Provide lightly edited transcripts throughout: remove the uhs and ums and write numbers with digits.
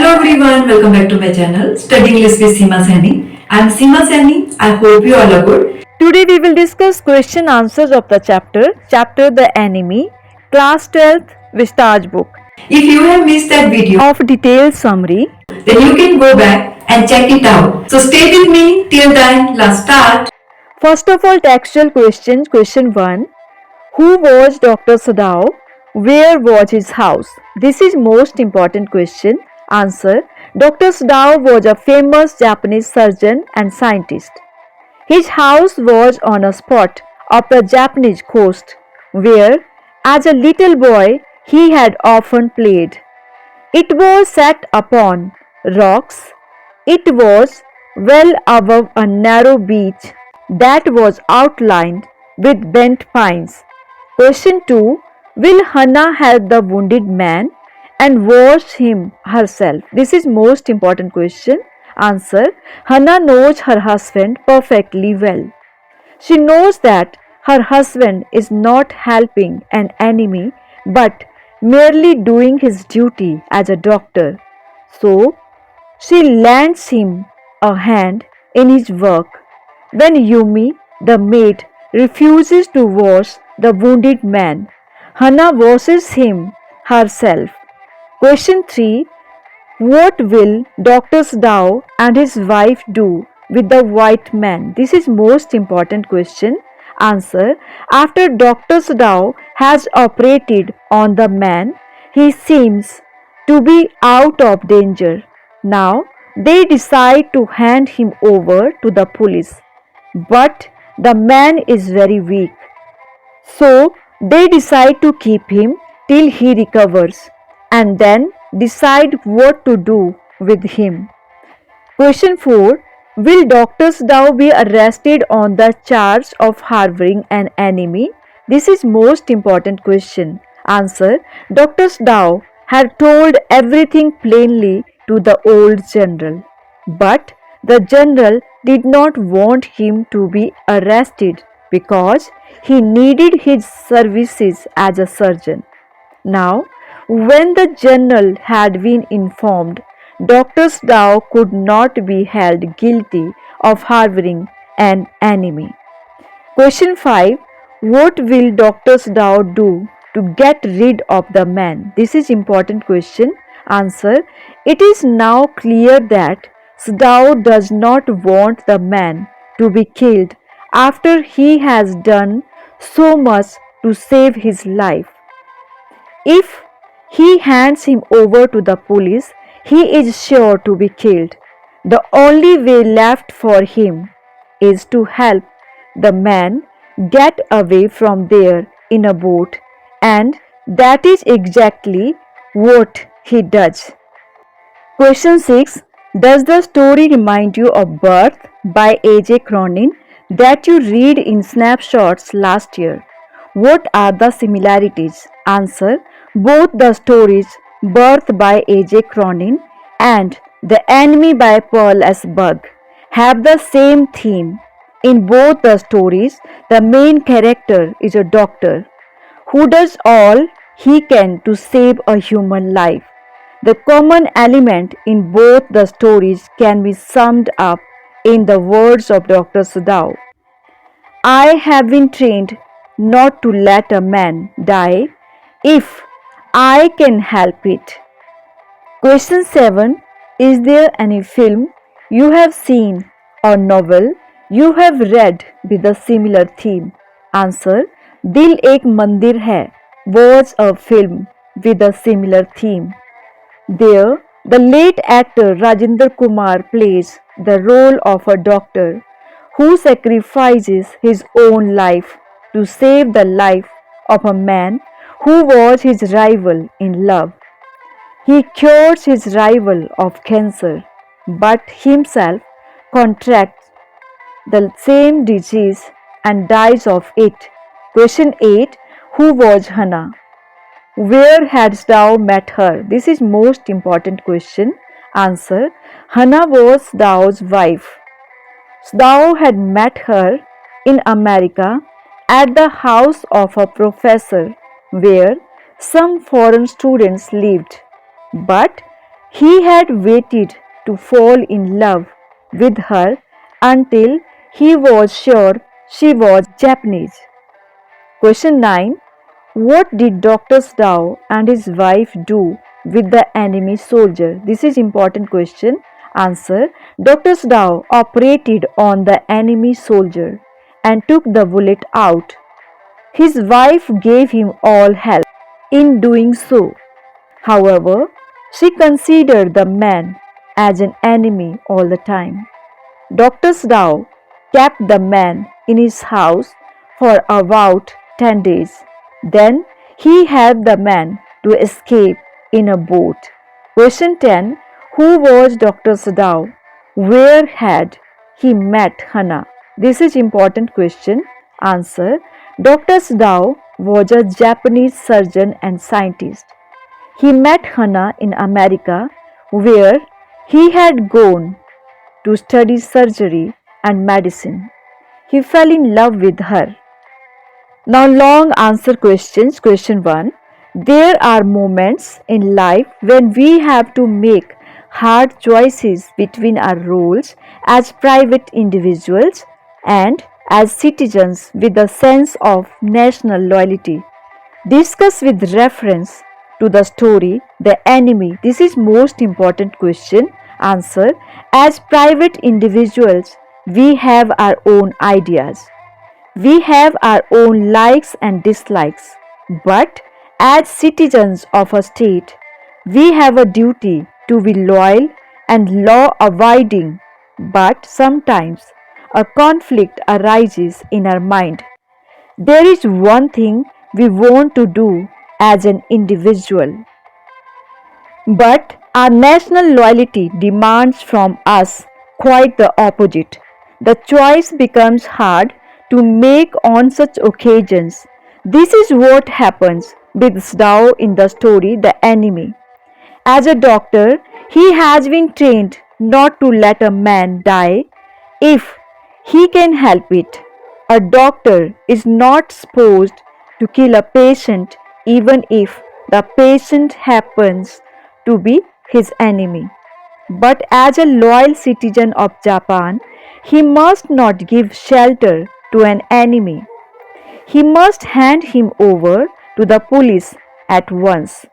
Hello everyone, welcome back to my channel Studying English with Seema Saini. I am Seema Saini. I hope you all are good. Today we will discuss question answers of the chapter The Enemy, class 12th Vistaj book. If you have missed that video Of detailed summary, then you can go back and check it out. So stay with me till then. Let's start. first of all textual questions. Question 1. Who was Dr. Sadao? Where was his house? This is most important question. Answer. Dr. Sadao was a famous Japanese surgeon and scientist. His house was on a spot of the Japanese coast where, as a little boy, he had often played. It was set upon rocks. It was well above a narrow beach that was outlined with bent pines. Question 2. Will Hannah help the wounded man and wash him herself? This is most important question. Answer. Hannah knows her husband perfectly well. She knows that her husband is not helping an enemy but merely doing his duty as a doctor. So, she lends him a hand in his work. When Yumi, the maid, refuses to wash the wounded man, Hannah washes him herself. Question 3. What will Dr. Sadao and his wife do with the white man? This is most important question. Answer. After Dr. Sadao has operated on the man, he seems to be out of danger. Now they decide to hand him over to the police. But the man is very weak. So they decide to keep him till he recovers and then decide what to do with him. Question 4. Will Dr. Sadao be arrested on the charge of harboring an enemy? This is most important question. Answer. Dr. Sadao had told everything plainly to the old general. But the general did not want him to be arrested because he needed his services as a surgeon. Now, when the general had been informed, Dr. Sadao could not be held guilty of harboring an enemy. Question 5. What will Dr. Sadao do to get rid of the man? This is important question. Answer. It is now clear that Sadao does not want the man to be killed after he has done so much to save his life. If he hands him over to the police, he is sure to be killed. The only way left for him is to help the man get away from there in a boat, and that is exactly what he does. Question 6. Does the story remind you of Birth by A.J. Cronin that you read in snapshots last year? What are the similarities? Answer. Both the stories Birth by A.J. Cronin and The Enemy by Pearl S. Bug have the same theme. In both the stories, the main character is a doctor who does all he can to save a human life. The common element in both the stories can be summed up in the words of Dr. Sadao. I have been trained not to let a man die if I can help it. Question 7. Is there any film you have seen or novel you have read with a similar theme? Answer. Dil Ek Mandir Hai was a film with a similar theme. There, the late actor Rajinder Kumar plays the role of a doctor who sacrifices his own life to save the life of a man who was his rival in love. He cures his rival of cancer, but himself contracts the same disease and dies of it. Question 8. Who was Hannah? Where had Sadao met her? This is most important question. Answer. Hannah was Sadao's wife. Sadao had met her in America at the house of a professor where some foreign students lived. But He had waited to fall in love with her until he was sure she was Japanese. Question 9. What did Dr. Stow and his wife do with the enemy soldier? This is important question. Answer. Dr. Stow operated on the enemy soldier and took the bullet out. His wife gave him all help in doing so. However, she considered the man as an enemy all the time. Dr. Stow kept the man in his house for about 10 days. Then he helped the man to escape in a boat. Question 10. Who was Dr. Stow? Where had he met Hannah? This is important question. Answer. Dr. Stow was a Japanese surgeon and scientist. He met Hannah in America, where he had gone to study surgery and medicine. He fell in love with her. Now, long answer questions. Question 1. There are moments in life when we have to make hard choices between our roles as private individuals and as citizens with a sense of national loyalty. Discuss with reference to the story The Enemy. This is most important question. Answer. As private individuals, we have our own ideas. We have our own likes and dislikes. But as citizens of a state, we have a duty to be loyal and law abiding. But sometimes a conflict arises in our mind. There is one thing we want to do as an individual, but our national loyalty demands from us quite the opposite. The choice becomes hard to make on such occasions. This is what happens with Stow in the story The Enemy. As a doctor, he has been trained not to let a man die if he can help it. A doctor is not supposed to kill a patient even if the patient happens to be his enemy. But as a loyal citizen of Japan, he must not give shelter to an enemy. He must hand him over to the police at once.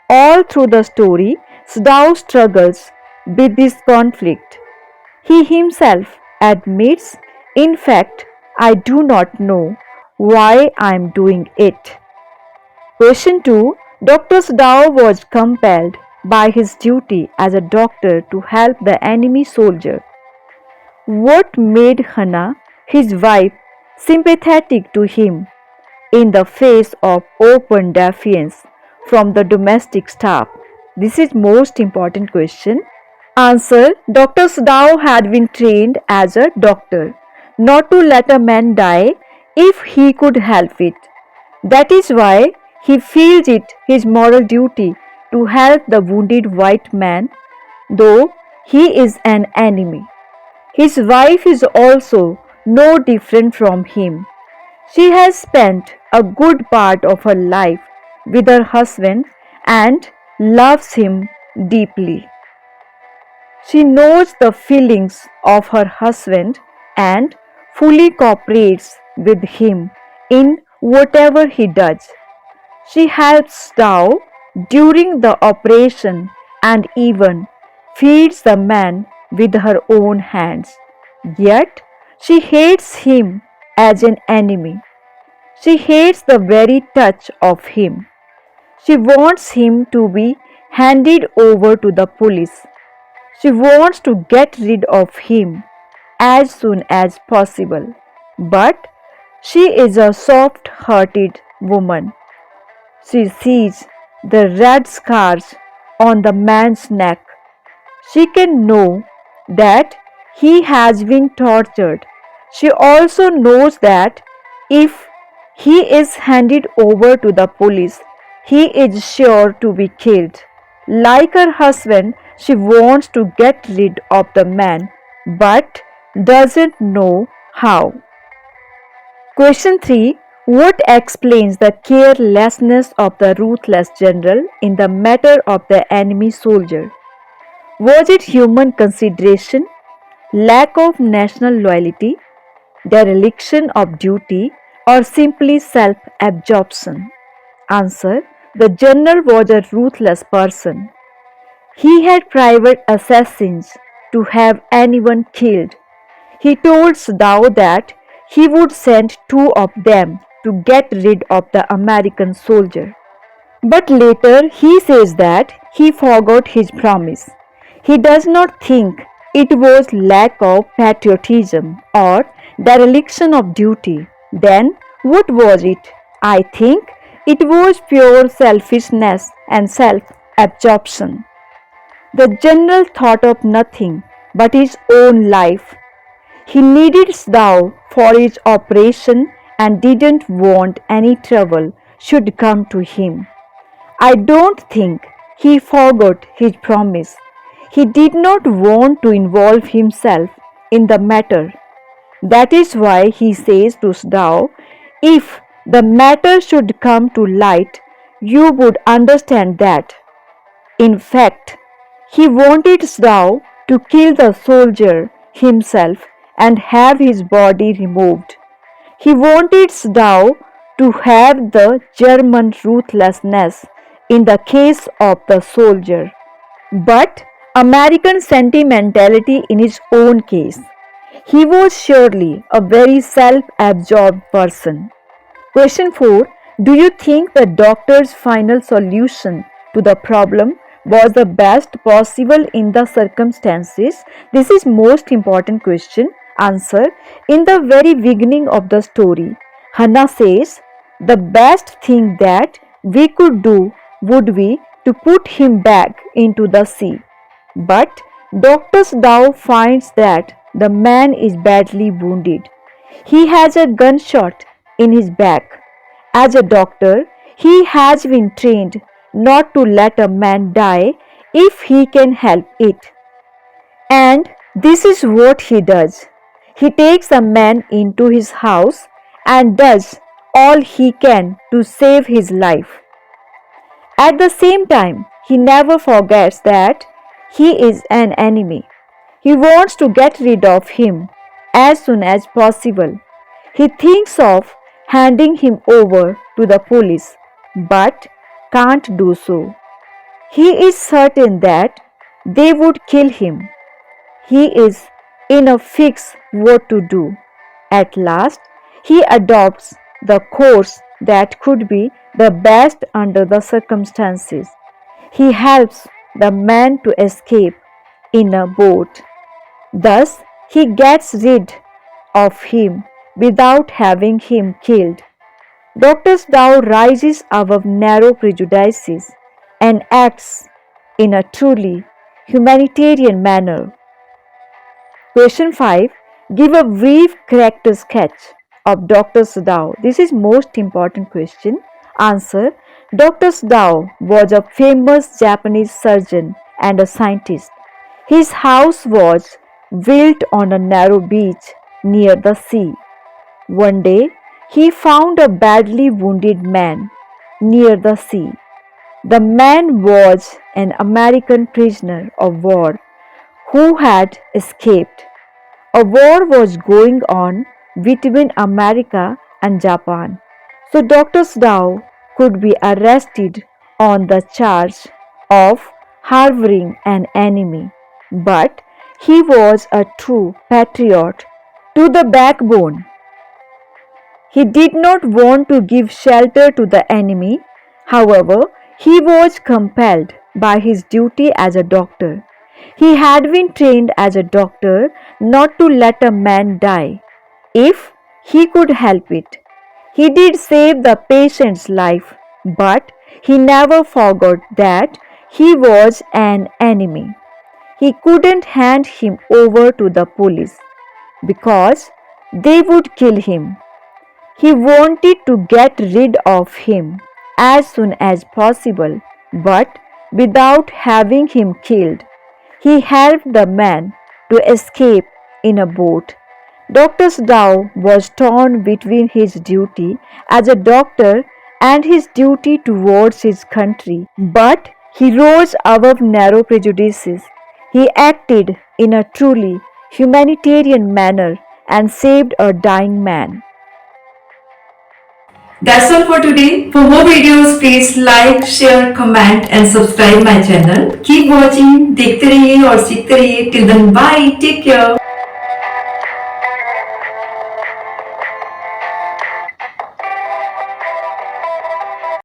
All through the story, Stow struggles with this conflict. He himself admits, in fact, I do not know why I am doing it. Question 2. Dr. Stow was compelled by his duty as a doctor to help the enemy soldier. What made Hannah, his wife, sympathetic to him in the face of open defiance from the domestic staff? This is most important question. Answer. Dr. Stow had been trained as a doctor not to let a man die if he could help it. That is why he feels it his moral duty to help the wounded white man, though he is an enemy. His wife is also no different from him. She has spent a good part of her life with her husband and loves him deeply. She knows the feelings of her husband and fully cooperates with him in whatever he does. She helps Stow during the operation and even feeds the man with her own hands. Yet she hates him as an enemy. She hates the very touch of him. She wants him to be handed over to the police. She wants to get rid of him as soon as possible. But she is a soft hearted woman. She sees the red scars on the man's neck. She can know that he has been tortured. She also knows that if he is handed over to the police, he is sure to be killed. Like her husband, she wants to get rid of the man but doesn't know how. Question 3. What explains the carelessness of the ruthless general in the matter of the enemy soldier? Was it human consideration, lack of national loyalty, dereliction of duty, or simply self absorption? Answer: the general was a ruthless person. He had private assassins to have anyone killed. He told Sadao that he would send two of them to get rid of the American soldier. But later he says that he forgot his promise. He does not think it was lack of patriotism or dereliction of duty. Then what was it? I think it was pure selfishness and self absorption. The general thought of nothing but his own life. He needed Sdao for his operation and didn't want any trouble should come to him. I don't think he forgot his promise. He did not want to involve himself in the matter. That is why he says to Sdao, if the matter should come to light, you would understand that. In fact, he wanted Sdao to kill the soldier himself and have his body removed. He wanted Sdao to have the German ruthlessness in the case of the soldier, but American sentimentality in his own case. He was surely a very self absorbed person. Question 4. Do you think the doctor's final solution to the problem was the best possible in the circumstances? This is most important question. Answer. In the very beginning of the story, Hannah says, the best thing that we could do would be to put him back into the sea. But Dr. Dow finds that the man is badly wounded. He has a gunshot in his back. As a doctor, he has been trained not to let a man die if he can help it. And this is what he does. He takes a man into his house and does all he can to save his life. At the same time, he never forgets that he is an enemy. He wants to get rid of him as soon as possible. He thinks of handing him over to the police, but can't do so. He is certain that they would kill him. He is in a fix what to do. At last, he adopts the course that could be the best under the circumstances. He helps the man to escape in a boat. Thus, he gets rid of him without having him killed. Dr. Dow rises above narrow prejudices and acts in a truly humanitarian manner. Question 5. Give a brief character sketch of Dr. Sadao. This is most important question. Answer. Dr. Sadao was a famous Japanese surgeon and a scientist. His house was built on a narrow beach near the sea. One day, he found a badly wounded man near the sea. The man was an American prisoner of war who had escaped. A war was going on between America and Japan, so Dr. Sadao could be arrested on the charge of harboring an enemy. But he was a true patriot to the backbone. He did not want to give shelter to the enemy. However, he was compelled by his duty as a doctor. He had been trained as a doctor not to let a man die if he could help it. He did save the patient's life, but he never forgot that he was an enemy. He couldn't hand him over to the police because they would kill him. He wanted to get rid of him as soon as possible, but without having him killed. He helped the man to escape in a boat. Dr. Sadao was torn between his duty as a doctor and his duty towards his country, but he rose above narrow prejudices. He acted in a truly humanitarian manner and saved a dying man. That's all for today. For more videos, please like, share, comment and subscribe my channel. Keep watching. देखते रहिए और सीखते रहिए. Till then, bye. Take care.